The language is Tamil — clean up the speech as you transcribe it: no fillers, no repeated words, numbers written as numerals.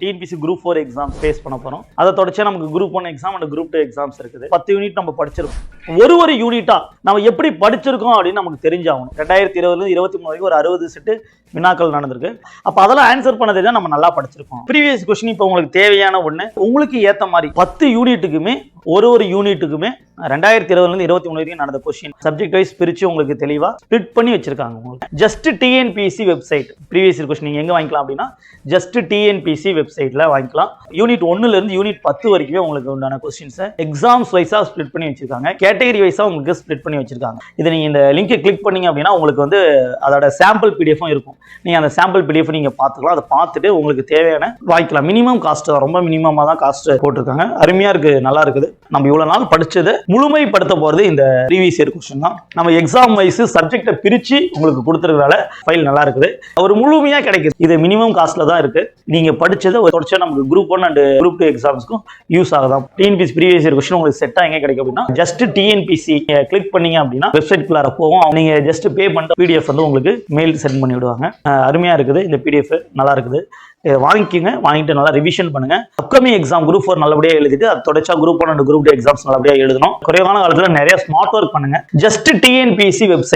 TNPSC Group 4 எக்ஸாம் ஃபேஸ் பண்ண போறோம். அதை தொடர்ச்சியா நமக்கு Group 1 exam and Group 2 exams இருக்குது. 10 யூனிட் நம்ம படிச்சிருக்கோம். ஒரு யூனிட்டா நம்ம எப்படி படிச்சிருக்கோம் அப்படின்னு நமக்கு தெரிஞ்சாகணும். 2020 ல 23 வரைக்கும் ஒரு 60 செட் வினாக்கள் நடந்திருக்கு. அப்ப அதெல்லாம் ஆன்சர் பண்ண தெரிஞ்சா நம்ம நல்லா படிச்சிருக்கோம். ப்ரீவியஸ் கொஸ்டின் இப்போ உங்களுக்கு தேவையான ஒண்ணு உங்களுக்கு ஏத்த மாதிரி 10 யூனிட்டுக்குமே ஒரு யூனிட்டுக்குமே 2020 ல 23 வரைக்கும் நடந்த கொஸ்டின் சப்ஜெக்ட் வைஸ் பிரிச்சு உங்களுக்கு தெளிவா ஸ்ப்ளிட் பண்ணி வச்சிருக்காங்க. உங்களுக்கு just TNPSC website previous question நீங்க எங்க வாங்கிக்கலாம் அப்படின்னா ஜஸ்ட் TNPSC வெப்சைட்ல வாங்கிக்கலாம். யூனிட் 1 ல இருந்து யூனிட் 10 வரைக்கும் உங்களுக்கு உண்டான கொஸ்டின்ஸ் எக்ஸாம்ஸ் வைஸா ஸ்ப்ளிட் பண்ணி வச்சிருக்காங்க. கேட்டகரி வைஸா உங்களுக்கு ஸ்ப்ளிட் பண்ணி வச்சிருக்காங்க. இதை நீங்க இந்த லிங்கை கிளிக் பண்ணீங்க அப்படின்னா உங்களுக்கு வந்து அதோட சாம்பிள் பிடிஎஃப்பும் இருக்கும். நீங்க அந்த சாம்பிள் பிடிஎஃப் நீங்க பார்த்துக்கலாம். அதை பார்த்துட்டு உங்களுக்கு தேவையான வாங்கிக்கலாம். மினிமம் காஸ்ட் ரொம்ப மினிமமா தான் காஸ்ட் போட்டிருக்காங்க. அருமையா இருக்கு, நல்லா இருக்குது. நம்ம இவ்வளவு நாள் படிச்சதை முழுமைப்படுத்த போறது இந்த ப்ரீவியஸ் இயர் கொஸ்டின் தான். நம்ம எக்ஸாம் வைஸ் சப்ஜெக்டை பிரிச்சு உங்களுக்கு கொடுத்துருக்கனால ஃபைல் நல்லா இருக்குது. ஒரு முழுமையா கிடைக்குது. இது மினிமம் காஸ்ட்ல தான் இருக்கு. நீங்க படிச்சதை தொடர்ச்சியா நமக்கு Group 1 அண்ட் Group 2 எக்ஸாம்ஸ்க்கும் யூஸ் ஆகுதான். TNPSC ப்ரீவியஸ் இயர் கொஸ்டின் உங்களுக்கு செட்டா எங்க கிடைக்கும் அப்படின்னா ஜஸ்ட் TNPSC கிளிக் பண்ணீங்க அப்படின்னா வெப்சைட்குள்ளார போகும். நீங்க ஜஸ்ட் பே பண்ணிட்டு PDF வந்து உங்களுக்கு மெயில் சென்ட் பண்ணி விடுவாங்க. அருமையா இருக்குது. இந்த PDF நல்லா இருக்குது. வாங்கிக்கோங்க. வாங்கிட்டு நல்லா ரிவிஷன் பண்ணுங்க. அப்கமிங் எக்ஸாம் Group 4 நல்லபடியா எழுதிட்டு அது தொடர்ச்சியா Group 1 அண்ட் Group 2 எக்ஸாம்ஸ் நல்லபடியா எழுதணும். குறைவான காலத்துல நிறைய ஸ்மார்ட் ஒர்க் பண்ணுங்க. Just TNPSC website